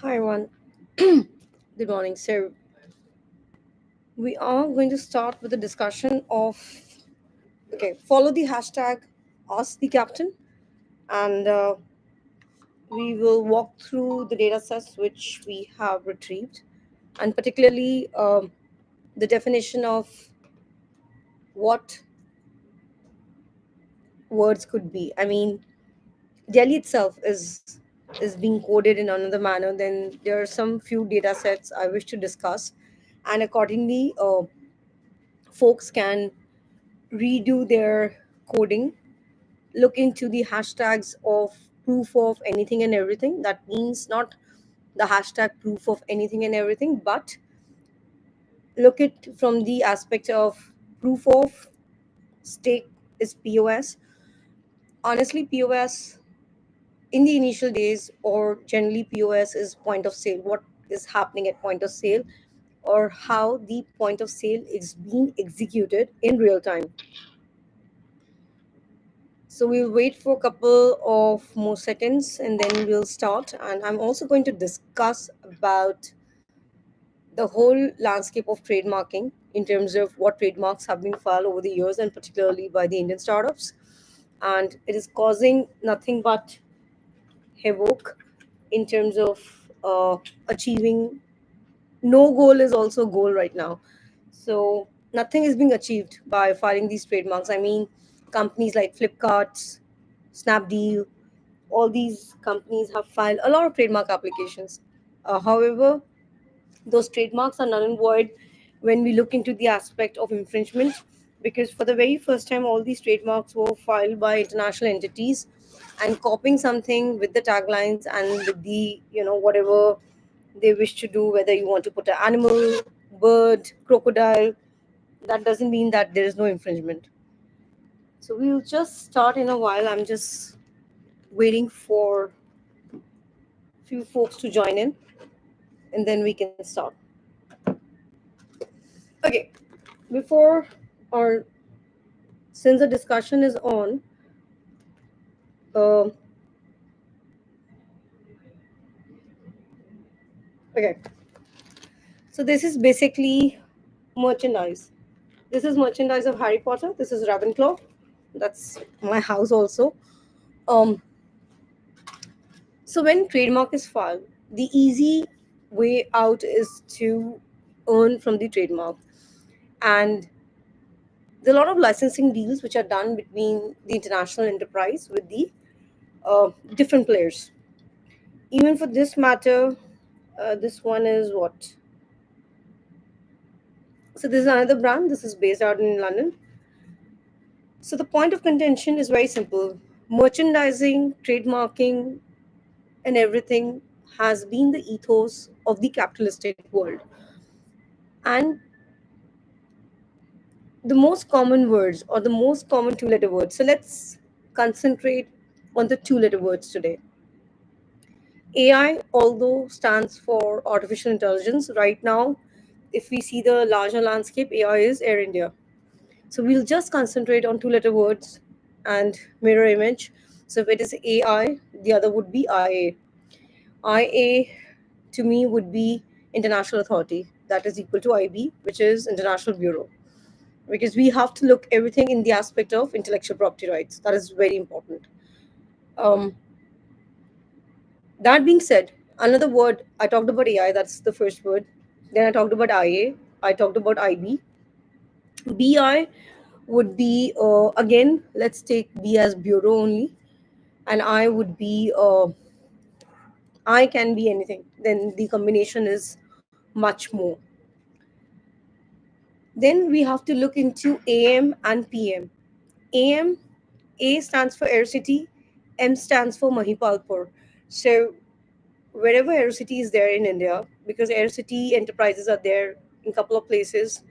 Hi, everyone. Good morning. So, we are going to start with a discussion of follow the hashtag Ask the Captain, and we will walk through the data sets which we have retrieved, and particularly the definition of what words could be. I mean, Delhi itself is being coded in another manner. Then there are some few data sets I wish to discuss, and accordingly, folks can redo their coding, look into the hashtags of proof of anything and everything. That means not the hashtag proof of anything and everything, but look it from the aspect of proof of stake is POS. Honestly, POS in the initial days, or generally POS is point of sale, what is happening at point of sale, or how the point of sale is being executed in real time. So we'll wait for a couple of more seconds and then we'll start. And I'm also going to discuss about the whole landscape of trademarking in terms of what trademarks have been filed over the years and particularly by the Indian startups. And it is causing nothing but havoc in terms of achieving. No goal is also a goal right now. So nothing is being achieved by filing these trademarks. I mean, companies like Flipkart, Snapdeal, all these companies have filed a lot of trademark applications. However, those trademarks are null and void when we look into the aspect of infringement, because for the very first time, all these trademarks were filed by international entities and copying something with the taglines and with the, whatever they wish to do, whether you want to put an animal, bird, crocodile, that doesn't mean that there is no infringement. So we'll just start in a while. I'm just waiting for few folks to join in and then we can start. Okay, before or since the discussion is on, uh, okay, so this is basically merchandise. This is merchandise of Harry Potter. This is Ravenclaw. That's my house also. Um, so when trademark is filed, the easy way out is to earn from the trademark, and there are a lot of licensing deals which are done between the international enterprise with the different players. Even for this matter, this one is what? So this is another brand. This is based out in London. So the point of contention is very simple. Merchandising, trademarking, and everything has been the ethos of the capitalistic world. And the most common words or the most common two-letter words. So let's concentrate on the two-letter words today. AI, although stands for artificial intelligence, right now, if we see the larger landscape, AI is Air India. So we'll just concentrate on two-letter words and mirror image. So if it is AI, the other would be IA. IA to me would be International Authority. That is equal to IB, which is International Bureau. Because we have to look everything in the aspect of intellectual property rights. That is very important. Um, that being said, another word, I talked about AI, that's the first word. Then I talked about IA, I talked about IB. BI would be, again, let's take B as bureau only, and I would be, I can be anything. Then the combination is much more. Then we have to look into AM and PM. AM, A stands for Air City, M stands for Mahipalpur. So wherever Air City is there in India, because Air City enterprises are there in a couple of places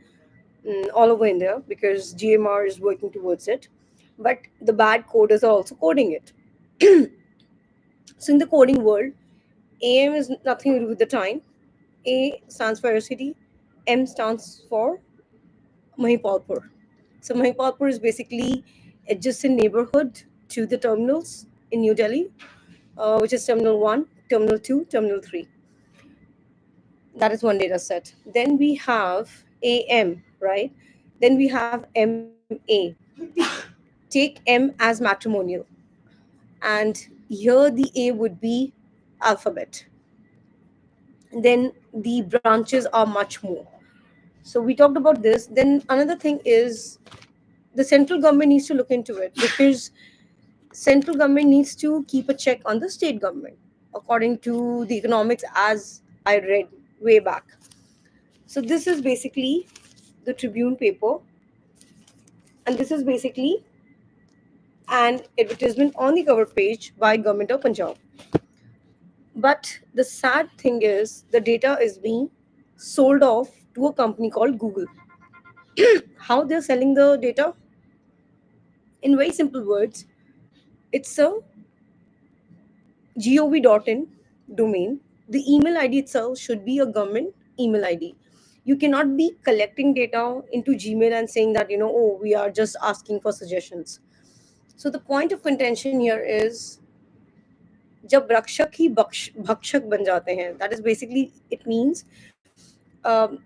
all over India, because GMR is working towards it. But the bad coders are also coding it. So in the coding world, AM is nothing to do with the time. A stands for Air City, M stands for Mahipalpur. So Mahipalpur is basically adjacent neighborhood to the terminals in New Delhi, which is Terminal 1, Terminal 2, Terminal 3. That is one data set. Then we have AM, right? Then we have MA. Take M as matrimonial. And here the A would be alphabet. Then the branches are much more. So we talked about this. Then another thing is the central government needs to look into it, because central government needs to keep a check on the state government according to the economics, as I read way back. So this is basically the Tribune paper, and this is basically an advertisement on the cover page by Government of Punjab. But the sad thing is the data is being sold off to a company called Google. How they're selling the data? In very simple words, it's a gov.in domain. The email ID itself should be a government email ID. You cannot be collecting data into Gmail and saying that, oh, we are just asking for suggestions. So the point of contention here is जब रक्षक ही भक्षक बन जाते हैं, that is basically it means um,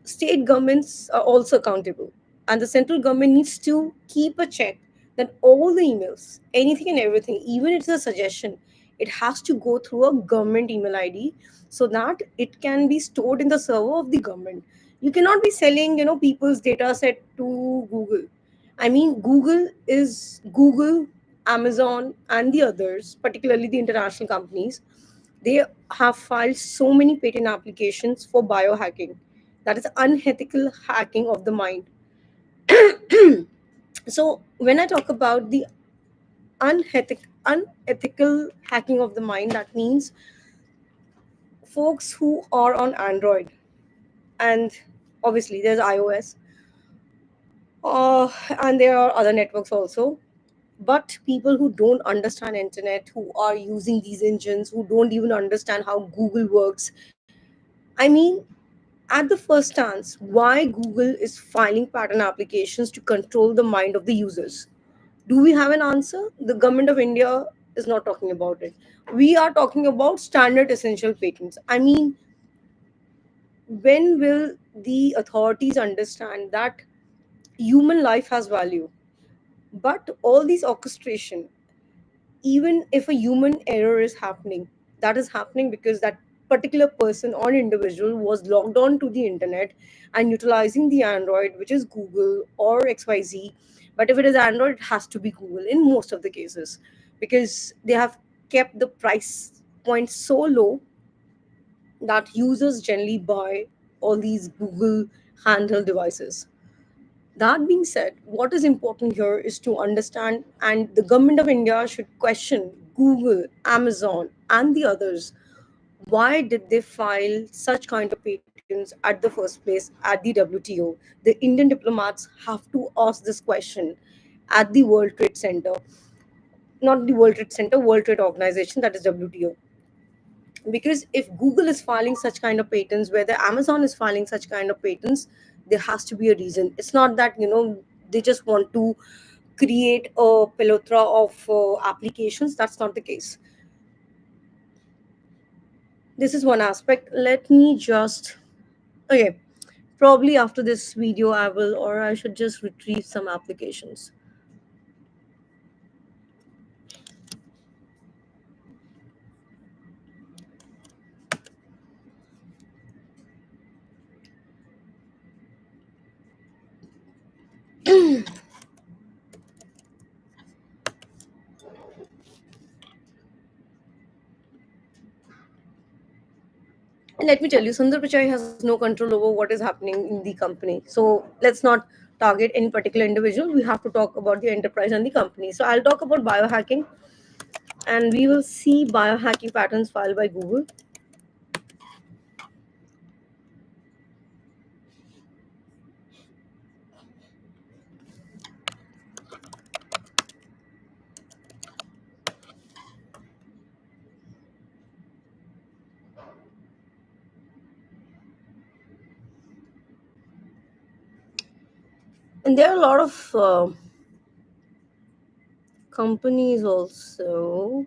state governments are also accountable, and the central government needs to keep a check that all the emails, anything and everything, even if it's a suggestion, it has to go through a government email ID, so that it can be stored in the server of the government. You cannot be selling, people's data set to Google. I mean, Google is Google, Amazon, and the others, particularly the international companies. They have filed so many patent applications for biohacking. That is unethical hacking of the mind. So when I talk about the unethical hacking of the mind, that means folks who are on Android, and obviously there's iOS, and there are other networks also. But people who don't understand internet, who are using these engines, who don't even understand how Google works, I mean, at the first stance, why Google is filing patent applications to control the mind of the users? Do we have an answer? The government of India is not talking about it. We are talking about standard essential patents. I mean, when will the authorities understand that human life has value? But all these orchestration, even if a human error is happening, that is happening because that particular person or individual was logged on to the internet and utilizing the Android, which is Google or XYZ. But if it is Android, it has to be Google in most of the cases, because they have kept the price point so low that users generally buy all these Google handheld devices. That being said, what is important here is to understand, and the government of India should question Google, Amazon, and the others. Why did they file such kind of patents at the first place at the WTO? The Indian diplomats have to ask this question at the World Trade Center, not the World Trade Center, World Trade Organization, that is WTO. Because if Google is filing such kind of patents, whether Amazon is filing such kind of patents, there has to be a reason. It's not that they just want to create a plethora of applications. That's not the case. This is one aspect. Let me just, okay, probably after this video I will, or I should just retrieve some applications. And let me tell you, Sundar Pichai has no control over what is happening in the company. So let's not target any particular individual. We have to talk about the enterprise and the company. So I'll talk about biohacking, and we will see biohacking patterns filed by Google. And there are a lot of companies also.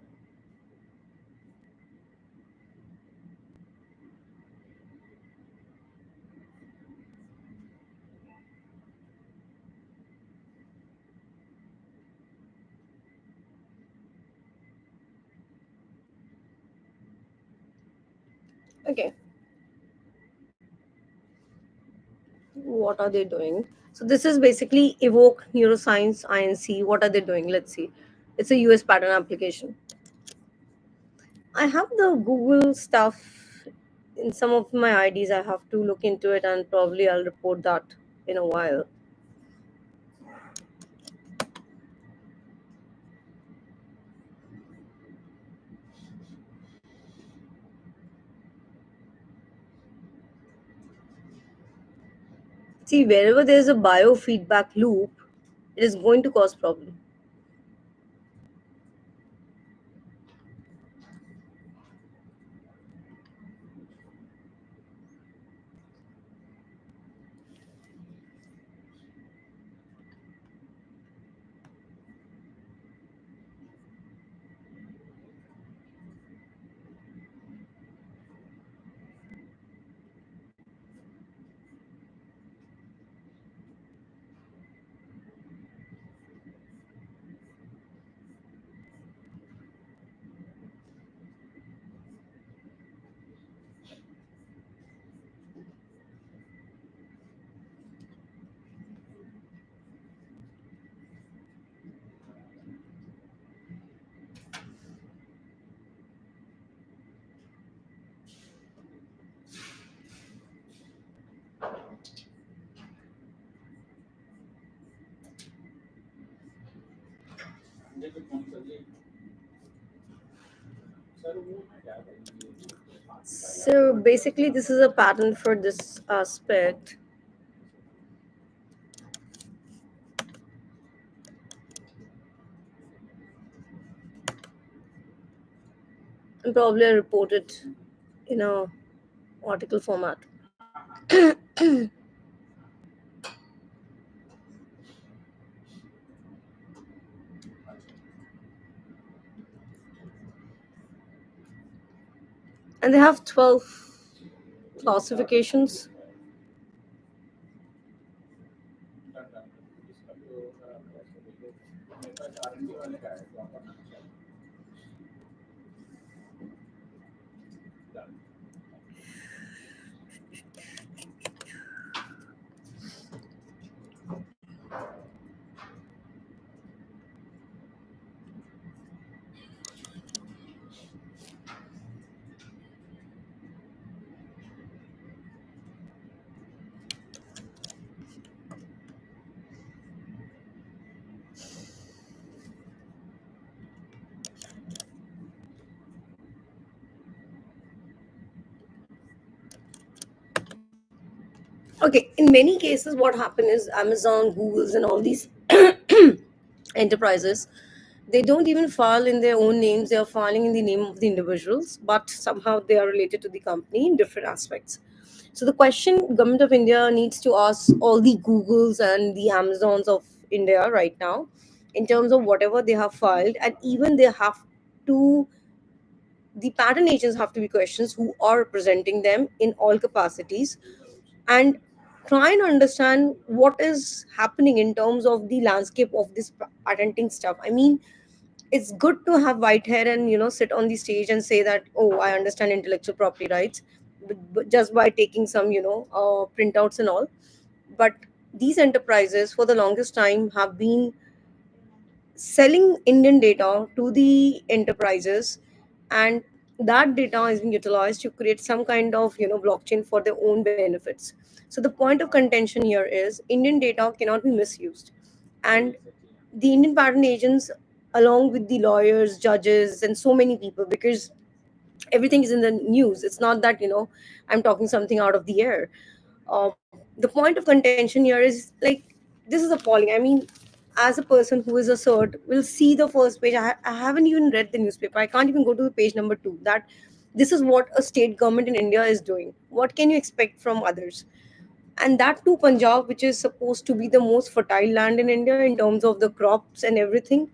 Okay, what are they doing? So this is basically Evoke Neuroscience Inc. What are they doing? Let's see. It's a US patent application. I have the Google stuff in some of my IDs. I have to look into it and probably I'll report that in a while. See, wherever there's a biofeedback loop, it is going to cause problem. So basically, this is a pattern for this aspect, and probably I report it in a article format. And they have 12 classifications. Okay, in many cases, what happened is Amazon, Google's, and all these enterprises, they don't even file in their own names. They are filing in the name of the individuals, but somehow they are related to the company in different aspects. So the question government of India needs to ask all the Googles and the Amazons of India right now, in terms of whatever they have filed, and even they have to, the patent agents have to be questions who are representing them in all capacities, and try and understand what is happening in terms of the landscape of this patenting stuff. I mean, it's good to have white hair and sit on the stage and say that, oh, I understand intellectual property rights, but just by taking some printouts and all. But these enterprises for the longest time have been selling Indian data to the enterprises, and that data is being utilized to create some kind of blockchain for their own benefits. So the point of contention here is Indian data cannot be misused, and the Indian patent agents, along with the lawyers, judges, and so many people, because everything is in the news. It's not that I'm talking something out of the air. The point of contention here is like, this is appalling. I mean, as a person who is a cert will see the first page. I haven't even read the newspaper. I can't even go to the page number 2, that this is what a state government in India is doing. What can you expect from others? And that too, Punjab, which is supposed to be the most fertile land in India in terms of the crops and everything.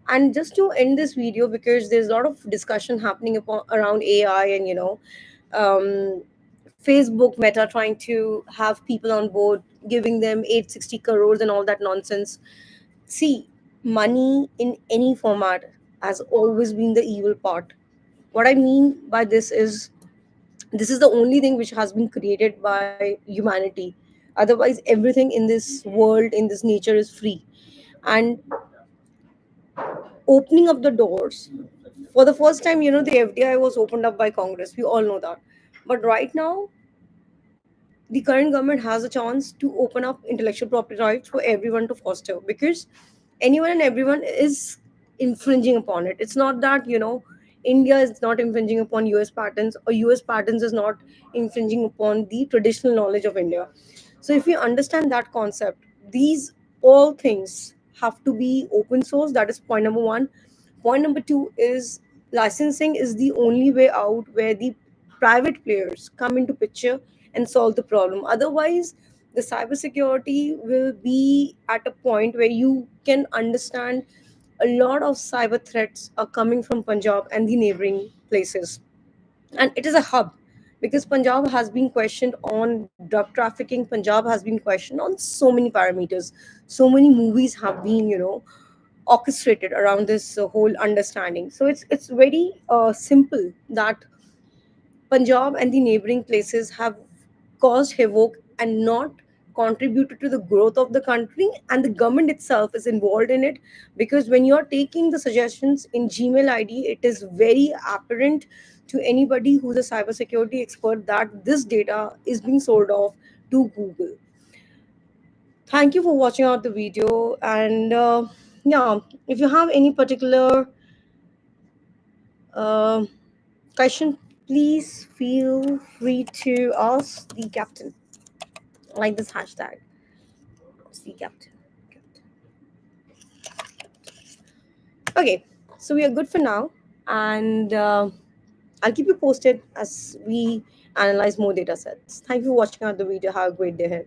And just to end this video, because there's a lot of discussion happening around AI and um, Facebook Meta trying to have people on board, giving them 860 crores and all that nonsense. See, money in any format has always been the evil part. What I mean by this is This is the only thing which has been created by humanity. Otherwise, everything in this world, in this nature, is free. And opening up the doors, for the first time, the FDI was opened up by Congress. We all know that. But right now, the current government has a chance to open up intellectual property rights for everyone to foster, because anyone and everyone is infringing upon it. It's not that, India is not infringing upon US patents, or US patents is not infringing upon the traditional knowledge of India. So if you understand that concept, these all things have to be open source. That is point number one. Point number two is licensing is the only way out where the private players come into picture and solve the problem. Otherwise, the cybersecurity will be at a point where you can understand a lot of cyber threats are coming from Punjab and the neighboring places. And it is a hub, because Punjab has been questioned on drug trafficking. Punjab has been questioned on so many parameters. So many movies have been, orchestrated around this whole understanding. So it's very simple that Punjab and the neighboring places have caused havoc and not contributed to the growth of the country, and the government itself is involved in it. Because when you're taking the suggestions in Gmail ID, it is very apparent to anybody who's a cybersecurity expert that this data is being sold off to Google. Thank you for watching out the video. And yeah, if you have any particular uh, question, please feel free to ask the captain. Like this hashtag, ask the captain. Okay, so we are good for now, and I'll keep you posted as we analyze more data sets. Thank you for watching out the video. Have a great day ahead.